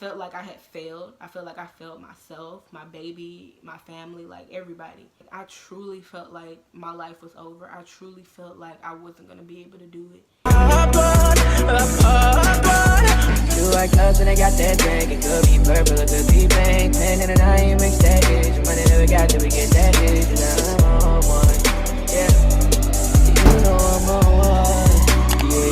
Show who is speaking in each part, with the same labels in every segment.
Speaker 1: felt like I had failed. I felt like I failed myself, my baby, my family, like everybody. I truly felt like my life was over. I truly felt like I wasn't going to be able to do it.
Speaker 2: You like us and I got that drink. It could be purple, it could be pink. 10 and I ain't mix that bitch. Money never got till we get that bitch. And I'm on one, yeah. You know I'm on one, yeah.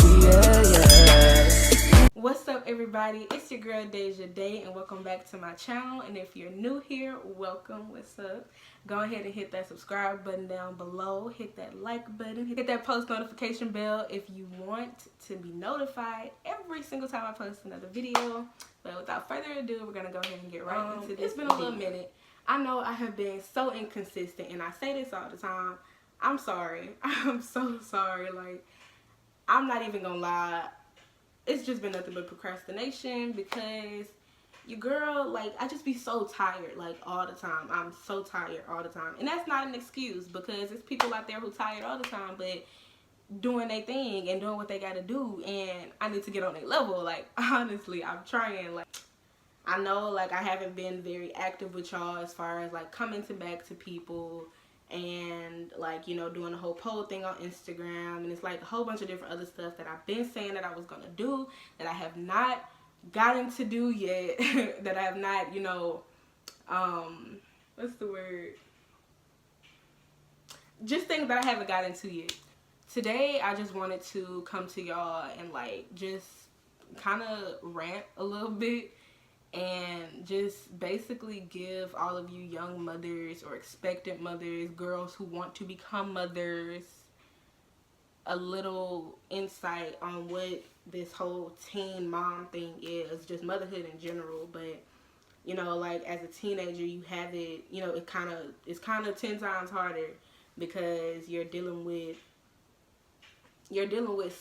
Speaker 1: What's up, everybody? It's your girl Daija Dai, and welcome back to my channel. And if you're new here, welcome. What's up? Go ahead and hit that subscribe button down below. Hit that like button. Hit that post notification bell if you want to be notified every single time I post another video. But without further ado, we're gonna go ahead and get right into this. It's been a little minute. I know I have been so inconsistent, and I say this all the time. I'm sorry. I'm so sorry. Like, I'm not even gonna lie. It's just been nothing but procrastination because your girl, like, I just be so tired, like, all the time. I'm so tired all the time. And that's not an excuse because there's people out there who tired all the time, but doing their thing and doing what they gotta do, and I need to get on their level. Like, honestly, I'm trying. Like, I know, like, I haven't been very active with y'all as far as, like, commenting back to people and, like, you know, doing the whole poll thing on Instagram, and it's like a whole bunch of different other stuff that I've been saying that I was gonna do that I have not gotten to do yet. That I have not, you know, what's the word, just things that I haven't gotten to yet. Today I just wanted to come to y'all and, like, just kind of rant a little bit and just basically give all of you young mothers or expectant mothers, girls who want to become mothers, a little insight on what this whole teen mom thing is, just motherhood in general. But, you know, like, as a teenager, you have it, you know, it's kind of 10 times harder because you're dealing with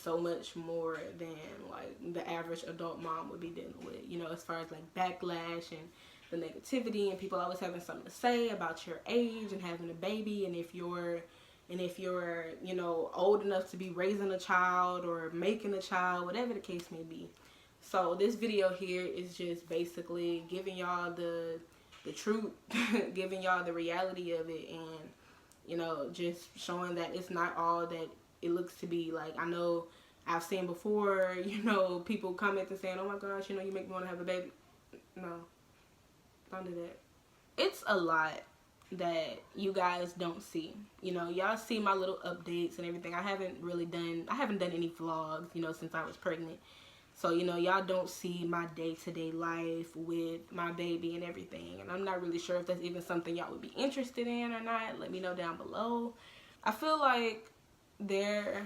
Speaker 1: so much more than, like, the average adult mom would be dealing with, you know, as far as, like, backlash and the negativity and people always having something to say about your age and having a baby, and if you're, you know, old enough to be raising a child or making a child, whatever the case may be. So this video here is just basically giving y'all the truth, giving y'all the reality of it, and, you know, just showing that it's not all that it looks to be. Like, I know I've seen before, you know, people commenting saying, oh my gosh, you know, you make me want to have a baby. No, don't do that. It's a lot that you guys don't see. You know, y'all see my little updates and everything. I haven't done any vlogs, you know, since I was pregnant. So, you know, y'all don't see my day-to-day life with my baby and everything. And I'm not really sure if that's even something y'all would be interested in or not. Let me know down below. I feel like there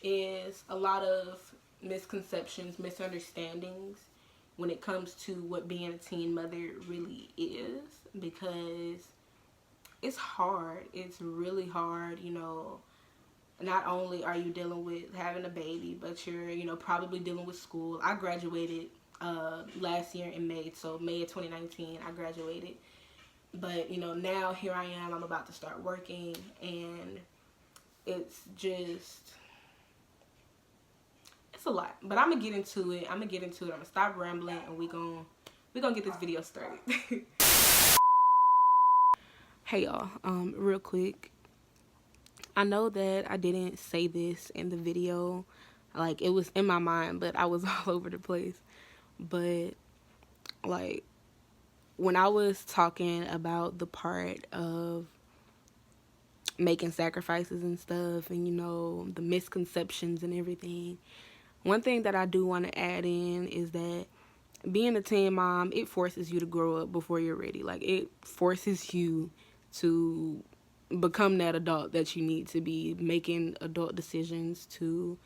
Speaker 1: is a lot of misconceptions, misunderstandings when it comes to what being a teen mother really is, because it's hard. It's really hard. You know, not only are you dealing with having a baby, but you're, you know, probably dealing with school. I graduated last year in May, so May of 2019 I graduated. But, you know, now here I am, I'm about to start working, and it's a lot. But I'm gonna get into it. I'm gonna stop rambling, and we're gonna get this video started. Hey y'all, real quick, I know that I didn't say this in the video, like, it was in my mind, but I was all over the place. But, like, when I was talking about the part of making sacrifices and stuff, and, you know, the misconceptions and everything, one thing that I do want to add in is that being a teen mom, it forces you to grow up before you're ready. Like, it forces you to become that adult that you need to be, making adult decisions to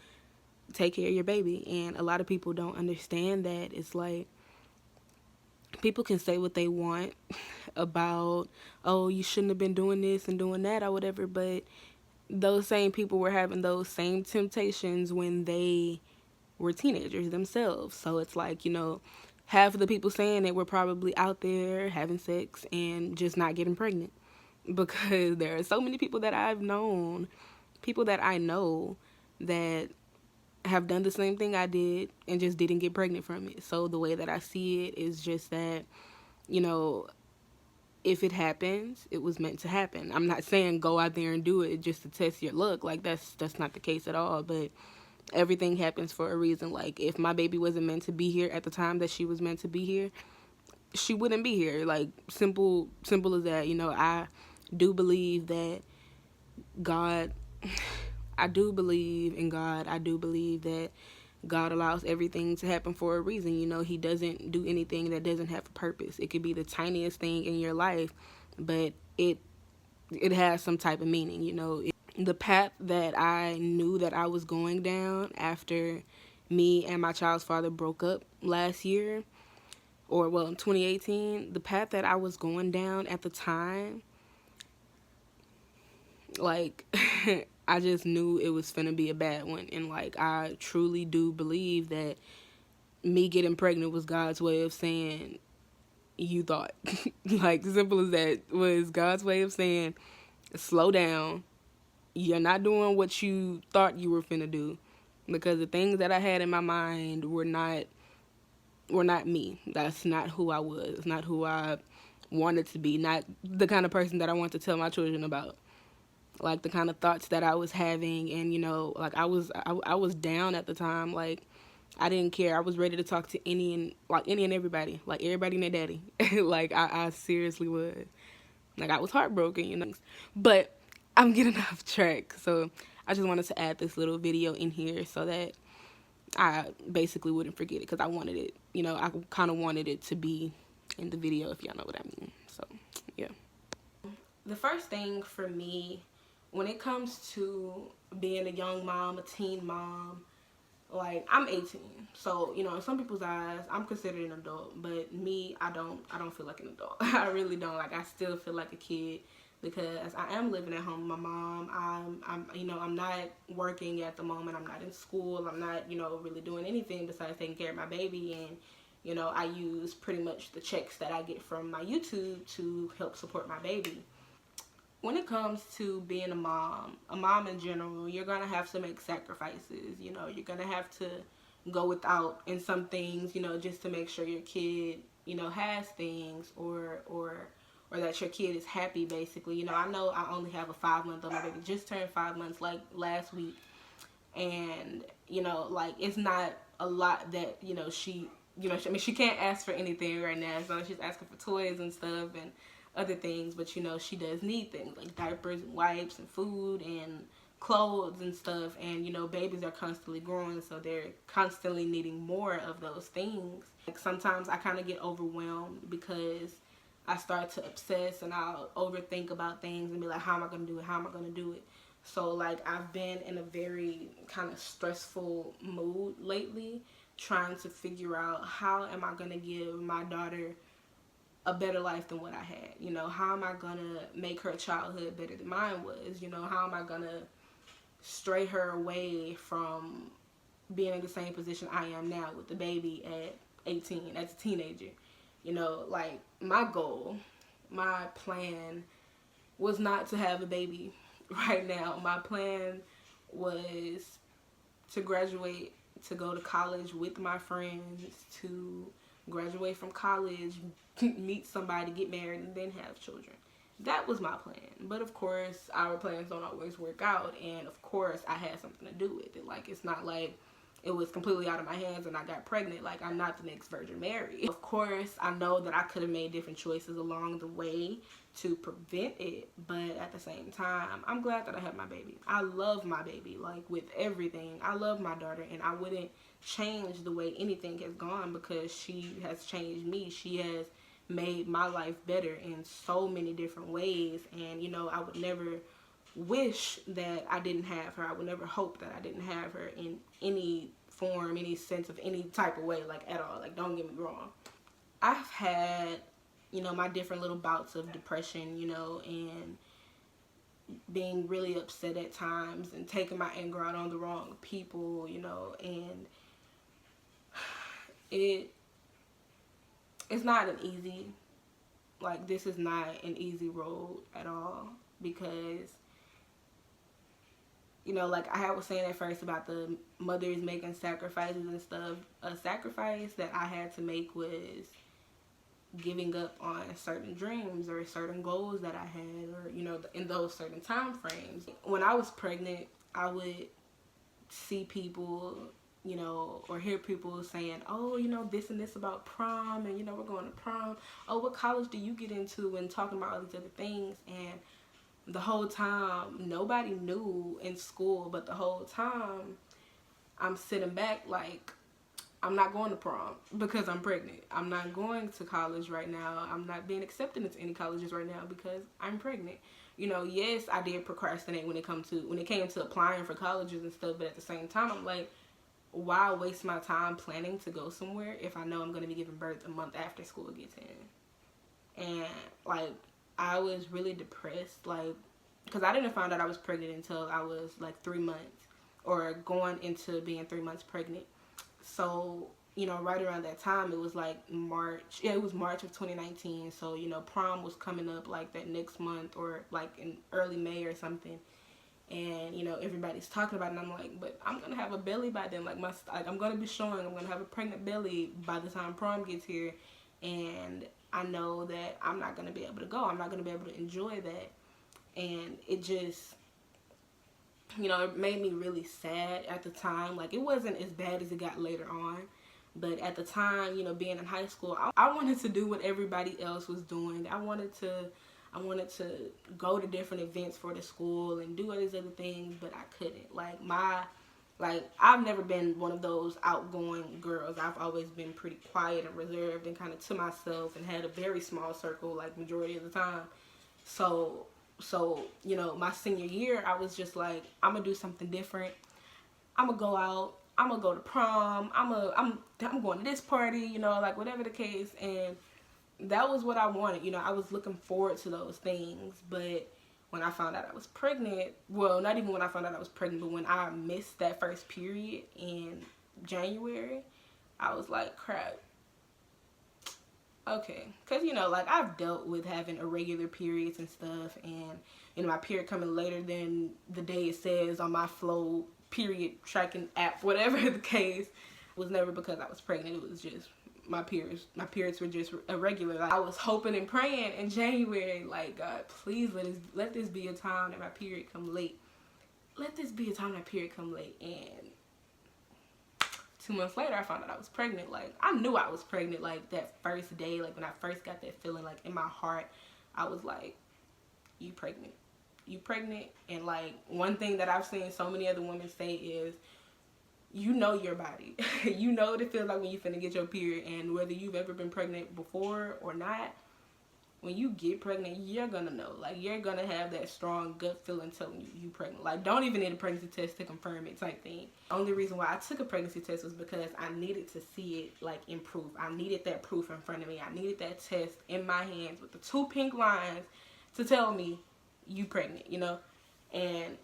Speaker 1: take care of your baby. And a lot of people don't understand that. It's like, people can say what they want about, oh, you shouldn't have been doing this and doing that or whatever, but those same people were having those same temptations when they were teenagers themselves. So it's like, you know, half of the people saying it were probably out there having sex and just not getting pregnant, because there are so many people that I've known, people that I know, that have done the same thing I did and just didn't get pregnant from it. So the way that I see it is just that, you know, if it happens, it was meant to happen. I'm not saying go out there and do it just to test your luck. Like that's not the case at all. But everything happens for a reason. Like if my baby wasn't meant to be here at the time that she was meant to be here, she wouldn't be here. Like simple as that. You know, I do believe that God I do believe in God. I do believe that God allows everything to happen for a reason. You know, he doesn't do anything that doesn't have a purpose. It could be the tiniest thing in your life, but it has some type of meaning, you know. The path that I knew that I was going down after me and my child's father broke up last year, or well, in 2018, the path that I was going down at the time, like I just knew it was finna be a bad one. And like I truly do believe that me getting pregnant was God's way of saying you thought. Like simple as that, was God's way of saying slow down. You're not doing what you thought you were finna do, because the things that I had in my mind were not me. That's not who I was. It's not who I wanted to be. Not the kind of person that I want to tell my children about. Like the kind of thoughts that I was having, and you know, like I was down at the time. Like I didn't care. I was ready to talk to any and everybody, like everybody and their daddy. Like I seriously was. Like I was heartbroken, you know. But I'm getting off track, so I just wanted to add this little video in here so that I basically wouldn't forget it, because I wanted it, you know, I kind of wanted it to be in the video, if y'all know what I mean. So yeah. The first thing for me, when it comes to being a young mom, a teen mom, like I'm 18, so you know in some people's eyes I'm considered an adult, but me, I don't feel like an adult. I really don't. Like I still feel like a kid, because I am living at home with my mom. I'm you know, I'm not working at the moment. I'm not in school. I'm not, you know, really doing anything besides taking care of my baby. And you know, I use pretty much the checks that I get from my YouTube to help support my baby. When it comes to being a mom in general, you're going to have to make sacrifices. You know, you're going to have to go without in some things, you know, just to make sure your kid, you know, has things, or that your kid is happy, basically. You know I only have a 5-month-old. My baby just turned 5 months, like, last week. And, you know, like, it's not a lot that, you know, she can't ask for anything right now. So she's asking for toys and stuff and other things, but you know she does need things like diapers and wipes and food and clothes and stuff. And you know babies are constantly growing, so they're constantly needing more of those things. Like sometimes I kind of get overwhelmed because I start to obsess and I'll overthink about things and be like, how am I going to do it, how am I going to do it? So like I've been in a very kind of stressful mood lately, trying to figure out how am I going to give my daughter a better life than what I had. You know, how am I gonna make her childhood better than mine was? You know, how am I gonna stray her away from being in the same position I am now with the baby at 18 as a teenager? You know, like my goal, my plan was not to have a baby right now. My plan was to graduate, to go to college with my friends, to graduate from college, meet somebody, get married, and then have children. That was my plan. But of course, our plans don't always work out, and of course, I had something to do with it. Like, it's not like it was completely out of my hands and I got pregnant. Like, I'm not the next Virgin Mary. Of course, I know that I could have made different choices along the way to prevent it, but at the same time, I'm glad that I have my baby. I love my baby, like, with everything. I love my daughter, and I wouldn't change the way anything has gone because she has changed me. She has made my life better in so many different ways, and you know, I would never wish that I didn't have her. I would never hope that I didn't have her in any form, any sense of any type of way, like at all. Like, don't get me wrong. I've had, you know, my different little bouts of depression, you know, and being really upset at times and taking my anger out on the wrong people, you know, and it's not an easy, like, this is not an easy road at all, because you know, like I was saying at first about the mothers making sacrifices and stuff. A sacrifice that I had to make was giving up on certain dreams or certain goals that I had, or, you know, in those certain time frames. When I was pregnant, I would see people, you know, or hear people saying, oh, you know, this and this about prom, and, you know, we're going to prom. Oh, what college do you get into? And talking about all these other things. And the whole time, nobody knew in school, but the whole time, I'm sitting back like, I'm not going to prom because I'm pregnant. I'm not going to college right now. I'm not being accepted into any colleges right now because I'm pregnant. You know, yes, I did procrastinate when it came to applying for colleges and stuff, but at the same time, I'm like, why waste my time planning to go somewhere if I know I'm going to be giving birth a month after school gets in? And, like, I was really depressed, like, because I didn't find out I was pregnant until I was, like, 3 months, or going into being 3 months pregnant. So, you know, right around that time, it was, like, March. Yeah, it was March of 2019. So, you know, prom was coming up, like, that next month, or, like, in early May or something. And, you know, everybody's talking about it, and I'm like, but I'm going to have a belly by then. Like, I'm going to be showing, I'm going to have a pregnant belly by the time prom gets here. And I know that I'm not going to be able to go. I'm not going to be able to enjoy that. And it just, you know, it made me really sad at the time. Like, it wasn't as bad as it got later on. But at the time, you know, being in high school, I wanted to do what everybody else was doing. I wanted to go to different events for the school and do all these other things, but I couldn't. I've never been one of those outgoing girls. I've always been pretty quiet and reserved and kind of to myself, and had a very small circle, like, majority of the time. So, you know, my senior year, I was just like, I'm going to do something different. I'm going to go out. I'm going to go to prom. I'm going to this party, you know, like, whatever the case. And that was what I wanted. You know, I was looking forward to those things. But when I found out I was pregnant, well, not even when I found out I was pregnant, but when I missed that first period in January, I was like, crap. Okay. Because, you know, like, I've dealt with having irregular periods and stuff, and, you know, my period coming later than the day it says on my Flow period tracking app, whatever the case. It was never because I was pregnant. It was just my periods were just irregular. Like, I was hoping and praying in January, like, God, please let this be a time that my period come late. Let this be a time that period come late. And 2 months later, I found out I was pregnant. Like, I knew I was pregnant, like, that first day. Like, when I first got that feeling, like, in my heart, I was like, you pregnant. You pregnant. And, like, one thing that I've seen so many other women say is, you know your body. You know what it feels like when you finna get your period. And whether you've ever been pregnant before or not, when you get pregnant, you're gonna know. Like, you're gonna have that strong gut feeling telling you pregnant. Like, don't even need a pregnancy test to confirm it, type thing. Only reason why I took a pregnancy test was because I needed to see it, like, improve. I needed that proof in front of me. I needed that test in my hands with the 2 pink lines to tell me you pregnant, you know. And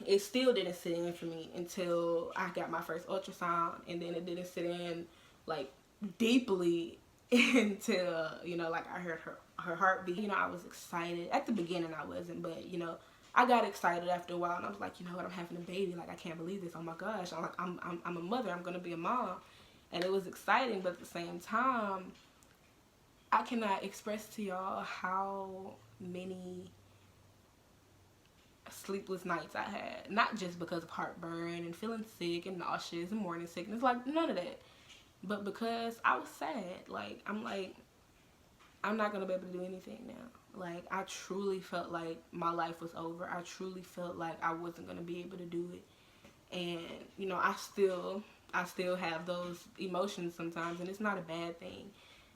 Speaker 1: it still didn't sit in for me until I got my first ultrasound, and then it didn't sit in, like, deeply until, you know, like, I heard her heartbeat. You know, I was excited. At the beginning, I wasn't, but, you know, I got excited after a while, and I was like, you know what, I'm having a baby. Like, I can't believe this. Oh my gosh. I'm like, I'm a mother. I'm gonna be a mom. And it was exciting, but at the same time, I cannot express to y'all how many sleepless nights I had. Not just because of heartburn and feeling sick and nauseous and morning sickness, like, none of that, but because I was sad. Like, I'm like, I'm not gonna be able to do anything now. Like, I truly felt like my life was over. I truly felt like I wasn't gonna be able to do it. And, you know, I still have those emotions sometimes, and it's not a bad thing.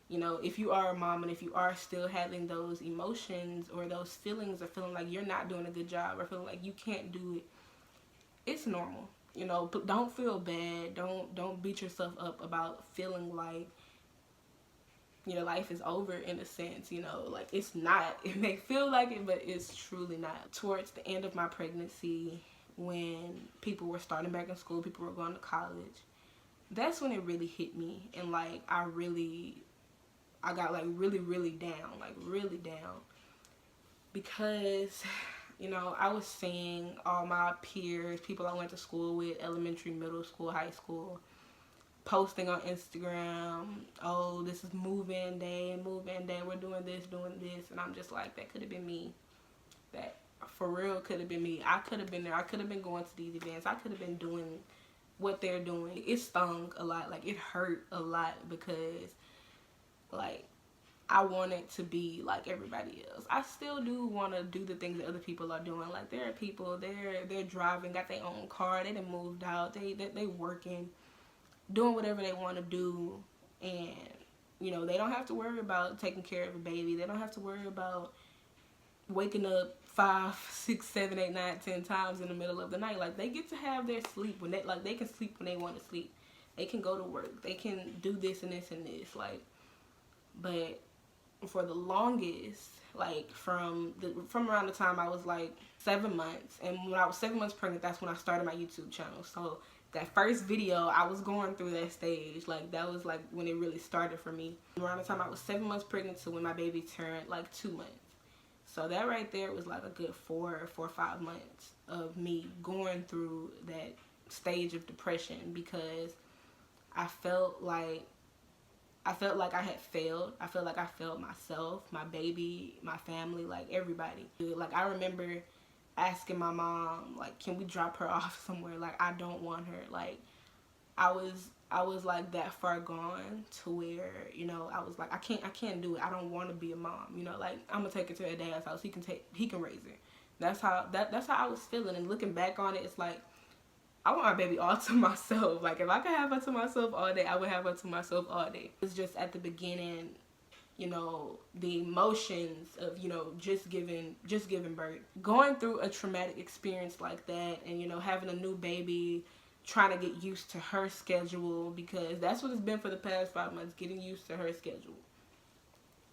Speaker 1: You know, if you are a mom and if you are still having those emotions or those feelings of feeling like you're not doing a good job or feeling like you can't do it, it's normal. You know, but don't feel bad. Don't beat yourself up about feeling like your life is over, in a sense. You know, like, it's not. It may feel like it, but it's truly not. Towards the end of my pregnancy, when people were starting back in school, people were going to college, that's when it really hit me. And, like, I got, like, really, really down. Like, really down. Because You know, I was seeing all my peers, people I went to school with, elementary, middle school, high school, posting on Instagram, oh, this is move-in day, we're doing this, and I'm just like, that could have been me. That for real could have been me. I could have been there. I could have been going to these events. I could have been doing what they're doing. It stung a lot. Like, it hurt a lot because, like, I wanted to be like everybody else. I still do want to do the things that other people are doing. Like, there are people, they're driving, got their own car, they done moved out, they working, doing whatever they want to do, and, you know, they don't have to worry about taking care of a baby. They don't have to worry about waking up 5, 6, 7, 8, 9, 10 times in the middle of the night. Like, they get to have their sleep when they can sleep when they want to sleep. They can go to work. They can do this and this and this. Like, but for the longest, like from around the time I was like 7 months, and when I was 7 months pregnant, that's when I started my YouTube channel. So that first video, I was going through that stage. Like, that was like when it really started for me. Around the time I was 7 months pregnant to when my baby turned like 2 months. So that right there was like a good 4 or 5 months of me going through that stage of depression, because I felt like I had failed. I felt like I failed myself, my baby, my family, like everybody. Like, I remember asking my mom, like, can we drop her off somewhere? Like, I don't want her. Like, I was like that far gone to where, you know, I was like, I can't do it. I don't want to be a mom. You know, like, I'm gonna take her to her dad's house. He can raise her. That's how I was feeling. And looking back on it, it's like, I want my baby all to myself. Like, if I could have her to myself all day, I would have her to myself all day. It's just at the beginning, you know, the emotions of, you know, just giving birth. Going through a traumatic experience like that, and, you know, having a new baby, trying to get used to her schedule, because that's what it's been for the past 5 months, getting used to her schedule.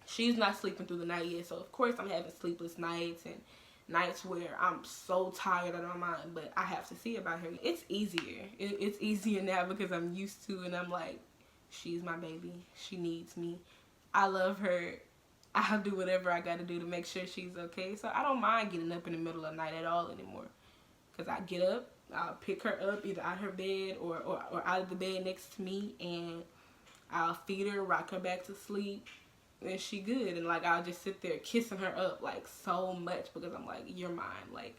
Speaker 1: She's not sleeping through the night yet, so of course I'm having sleepless nights and nights where I'm so tired out of my mind, but I have to see about her. It's easier. It's easier now because I'm used to, and I'm like, she's my baby. She needs me. I love her. I'll do whatever I got to do to make sure she's okay. So I don't mind getting up in the middle of the night at all anymore, because I get up, I'll pick her up either out of her bed or out of the bed next to me, and I'll feed her, rock her back to sleep, and she good. And like, I'll just sit there kissing her up like so much, because I'm like, you're mine. Like,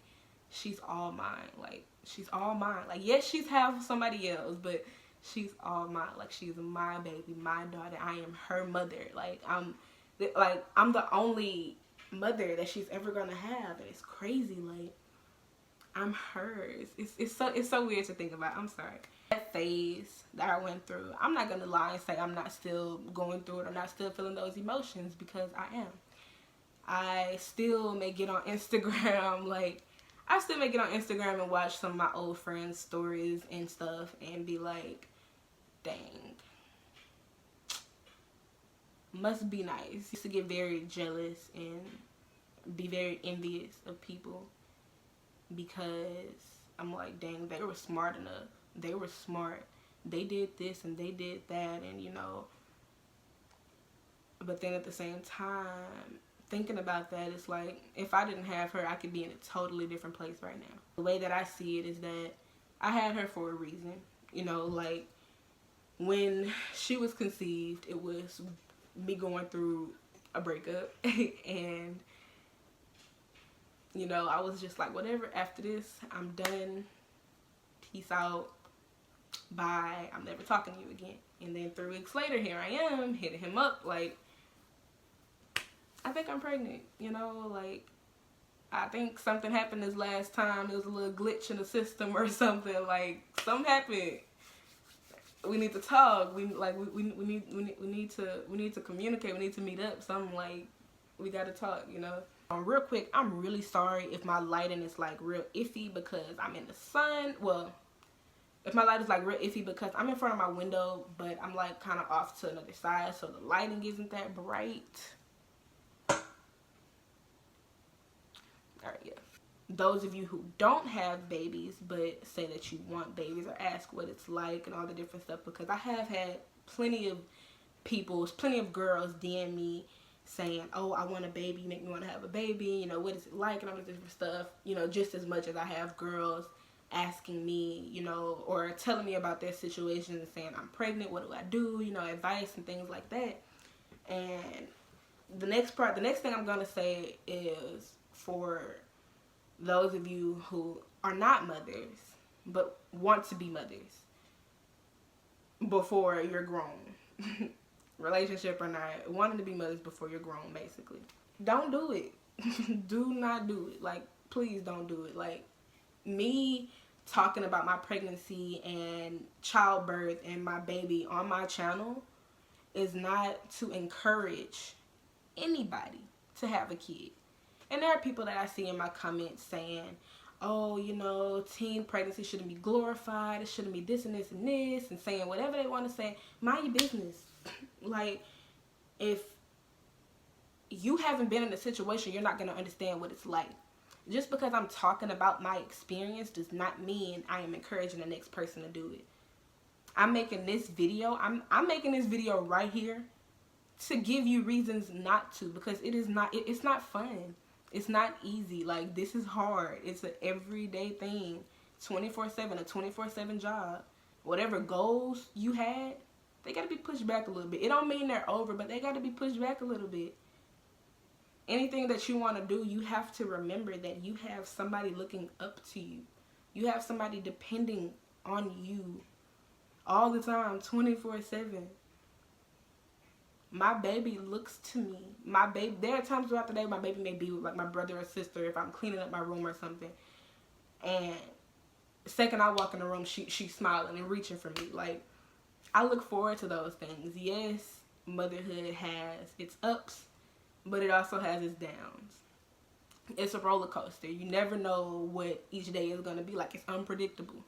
Speaker 1: she's all mine. Like, she's all mine. Like, yes, she's half of somebody else, but she's all mine. Like, she's my baby, my daughter. I am her mother. Like, I'm the only mother that she's ever gonna have, and it's crazy. Like, I'm hers. It's so weird to think about. I'm sorry. That phase that I went through, I'm not gonna lie and say I'm not still going through it or not still feeling those emotions, because I am. I still may get on Instagram, like, I still may get on Instagram and watch some of my old friends' stories and stuff and be like, dang, must be nice. I used to get very jealous and be very envious of people, because I'm like, dang, they were smart enough. They were smart. They did this and they did that, and, you know. But then at the same time, thinking about that, it's like, if I didn't have her, I could be in a totally different place right now. The way that I see it is that I had her for a reason. You know, like, when she was conceived, it was me going through a breakup, and, you know, I was just like, whatever, after this, I'm done. Peace out. Bye. I'm never talking to you again. And then 3 weeks later, here I am, hitting him up, like, I think I'm pregnant, you know, like, I think something happened this last time. It was a little glitch in the system or something. Like, something happened. We need to talk. We need to communicate. We need to meet up. Something, like, we got to talk, you know. Real quick, I'm really sorry if my lighting is like real iffy because I'm in the sun. Well, if my light is like real iffy because I'm in front of my window, but I'm like kind of off to another side, so the lighting isn't that bright. Alright, yeah. Those of you who don't have babies but say that you want babies or ask what it's like and all the different stuff, because I have had plenty of girls DM me saying, oh, I want a baby, you make me want to have a baby, you know, what is it like, and all this different stuff, you know, just as much as I have girls asking me, you know, or telling me about their situation and saying, I'm pregnant, what do I do, you know, advice and things like that. And the next thing I'm going to say is for those of you who are not mothers, but want to be mothers before you're grown, relationship or not, wanting to be mothers before you're grown, basically. Don't do it. Do not do it. Like, please don't do it. Like, me talking about my pregnancy and childbirth and my baby on my channel is not to encourage anybody to have a kid. And there are people that I see in my comments saying, oh, you know, teen pregnancy shouldn't be glorified, it shouldn't be this and this and this, and saying whatever they want to say. Mind your business. Like, if you haven't been in a situation, you're not going to understand what it's like. Just because I'm talking about my experience does not mean I am encouraging the next person to do it. I'm making this video, I'm making this video right here to give you reasons not to, because it's not fun. It's not easy. Like, this is hard. It's an everyday thing. 24/7, a 24/7 job. Whatever goals you had, they got to be pushed back a little bit. It don't mean they're over, but they got to be pushed back a little bit. Anything that you want to do, you have to remember that you have somebody looking up to you. You have somebody depending on you all the time, 24/7. My baby looks to me. My baby, there are times throughout the day my baby may be with like my brother or sister if I'm cleaning up my room or something. And the second I walk in the room, she's smiling and reaching for me. Like, I look forward to those things. Yes, motherhood has its ups, but it also has its downs. It's a roller coaster. You never know what each day is going to be like. It's unpredictable.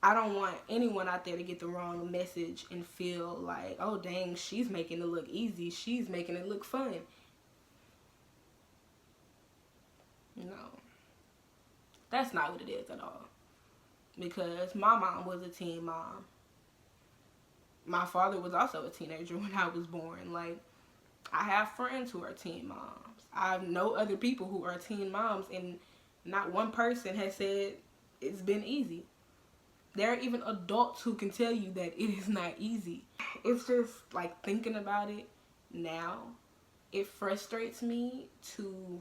Speaker 1: I don't want anyone out there to get the wrong message and feel like, oh, dang, she's making it look easy. She's making it look fun. No. That's not what it is at all. Because my mom was a teen mom. My father was also a teenager when I was born. Like, I have friends who are teen moms. I know other people who are teen moms, and not one person has said it's been easy. There are even adults who can tell you that it is not easy. It's just like thinking about it now, it frustrates me to,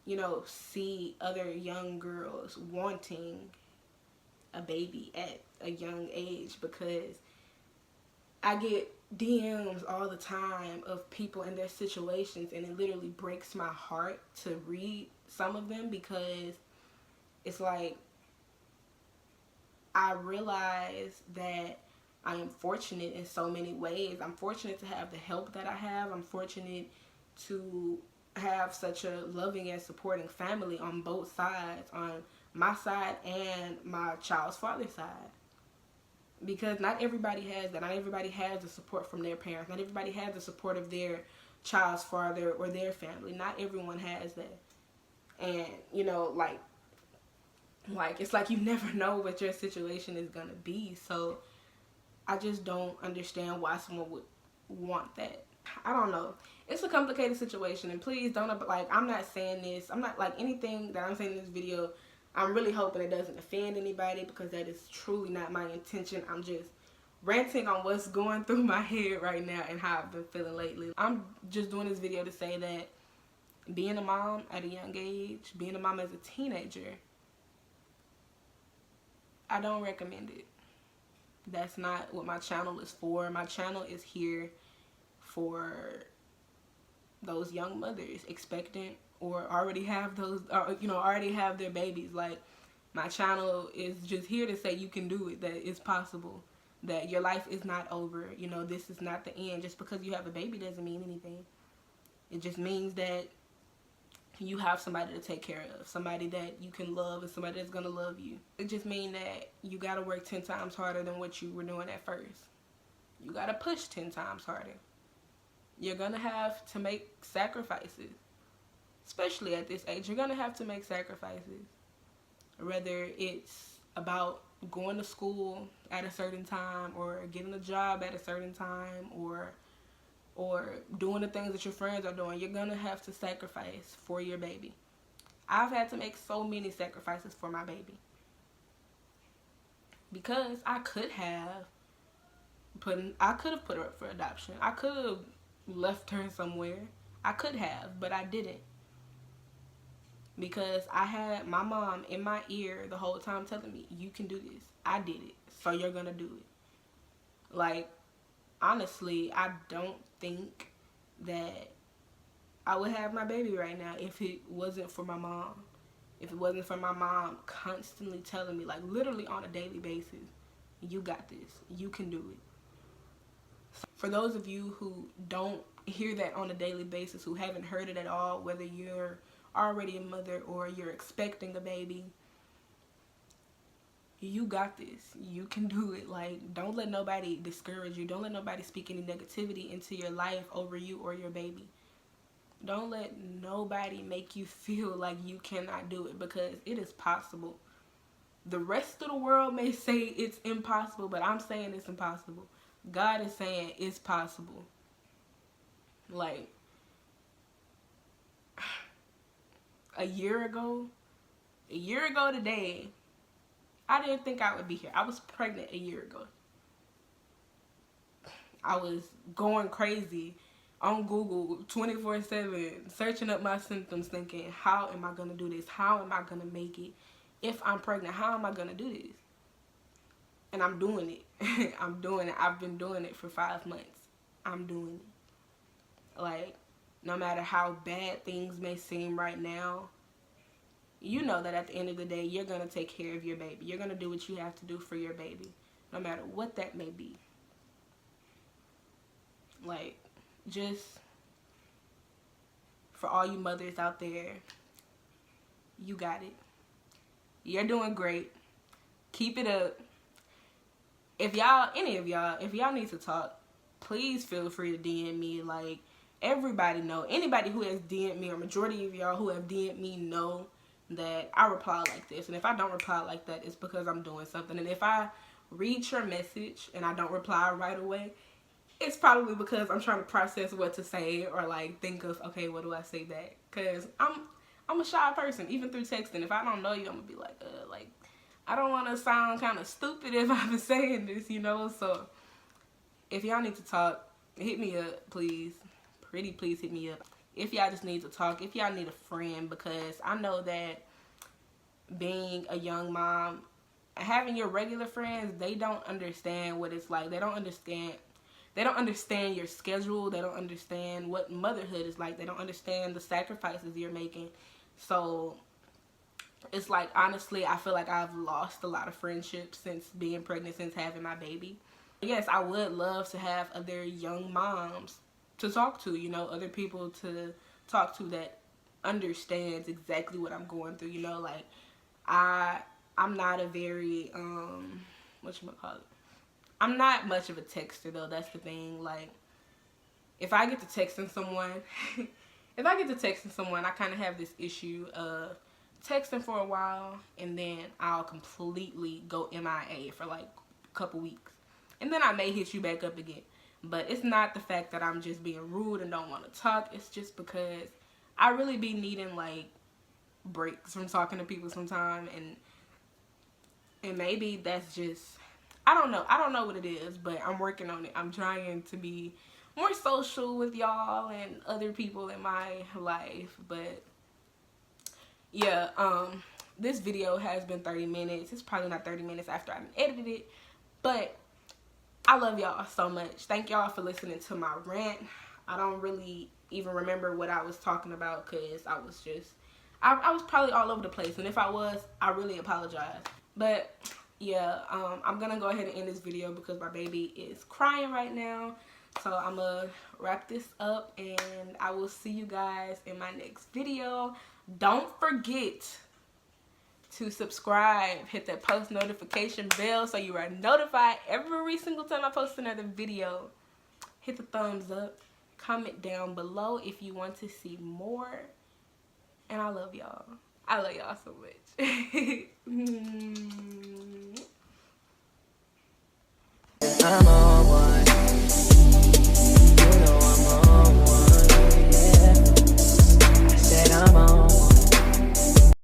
Speaker 1: you know, see other young girls wanting a baby at a young age, because I get DMs all the time of people in their situations, and it literally breaks my heart to read some of them, because it's like, I realize that I am fortunate in so many ways. I'm fortunate to have the help that I have. I'm fortunate to have such a loving and supporting family on both sides, on my side and my child's father's side. Because not everybody has that. Not everybody has the support from their parents. Not everybody has the support of their child's father or their family. Not everyone has that. And, you know, like it's like you never know what your situation is going to be. So I just don't understand why someone would want that. I don't know. It's a complicated situation, and please don't, like, I'm not saying this. I'm not, like, anything that I'm saying in this video, I'm really hoping it doesn't offend anybody, because that is truly not my intention. I'm just ranting on what's going through my head right now and how I've been feeling lately. I'm just doing this video to say that being a mom at a young age, being a mom as a teenager, I don't recommend it. That's not what my channel is for. My channel is here for those young mothers expectant or already have those, or, you know, already have their babies. Like, my channel is just here to say you can do it, that it's possible, that your life is not over. You know, this is not the end. Just because you have a baby doesn't mean anything. It just means that you have somebody to take care of, somebody that you can love, and somebody that's gonna love you. It just means that you gotta work 10 times harder than what you were doing at first. You gotta push 10 times harder. You're gonna have to make sacrifices. Especially at this age, you're gonna have to make sacrifices. Whether it's about going to school at a certain time, or getting a job at a certain time, or or doing the things that your friends are doing, you're gonna have to sacrifice for your baby. I've had to make so many sacrifices for my baby because I could have put her up for adoption. I could have left her somewhere. I could have, but I didn't, because I had my mom in my ear the whole time telling me, you can do this. I did it, so you're gonna do it. Like, honestly, I don't think that I would have my baby right now if it wasn't for my mom. If it wasn't for my mom constantly telling me, like literally on a daily basis, you got this, you can do it. For those of you who don't hear that on a daily basis, who haven't heard it at all, whether you're already a mother or you're expecting a baby, you got this, you can do it. Like, don't let nobody discourage you. Don't let nobody speak any negativity into your life over you or your baby. Don't let nobody make you feel like you cannot do it, because it is possible. The rest of the world may say it's impossible, but I'm saying it's impossible. God is saying it's possible. Like, a year ago today, I didn't think I would be here. I was pregnant a year ago. I was going crazy on Google 24/7, searching up my symptoms, thinking, how am I going to do this? How am I going to make it? If I'm pregnant, how am I going to do this? And I'm doing it. I'm doing it. I've been doing it for 5 months. I'm doing it. Like, no matter how bad things may seem right now, you know that at the end of the day, you're going to take care of your baby. You're going to do what you have to do for your baby, no matter what that may be. Like, just for all you mothers out there, you got it. You're doing great. Keep it up. If y'all need to talk, please feel free to DM me. Like, everybody know, anybody who has DM'd me, or majority of y'all who have DM'd me, know that I reply like this. And if I don't reply like that, it's because I'm doing something. And if I read your message and I don't reply right away, it's probably because I'm trying to process what to say, or like think of, okay, what do I say back? Because I'm a shy person, even through texting. If I don't know you, I'm gonna be like, I don't want to sound kind of stupid if I'm saying this, you know? So if y'all need to talk, hit me up, please. Pretty please hit me up. If y'all just need to talk, if y'all need a friend, because I know that being a young mom, having your regular friends, they don't understand what it's like. They don't understand your schedule. They don't understand what motherhood is like. They don't understand the sacrifices you're making. So it's like, honestly, I feel like I've lost a lot of friendships since being pregnant, since having my baby. Yes, I would love to have other young moms to talk to, you know, other people to talk to that understands exactly what I'm going through, you know. Like, I'm not a very, whatchamacallit, I'm not much of a texter, though. That's the thing. Like, if I get to texting someone, I kind of have this issue of texting for a while, and then I'll completely go MIA for like a couple weeks. And then I may hit you back up again. But it's not the fact that I'm just being rude and don't want to talk. It's just because I really be needing, like, breaks from talking to people sometime. And maybe that's just, I don't know what it is, but I'm working on it. I'm trying to be more social with y'all and other people in my life. But yeah, this video has been 30 minutes. It's probably not 30 minutes after I edited it, but I love y'all so much. Thank y'all for listening to my rant. I don't really even remember what I was talking about, because I was probably all over the place, and if I was, I really apologize. But yeah, I'm gonna go ahead and end this video because my baby is crying right now. So I'm gonna wrap this up, and I will see you guys in my next video. Don't forget to subscribe, hit that post notification bell so you are notified every single time I post another video. Hit the thumbs up, comment down below if you want to see more, and I love y'all. I love y'all so much.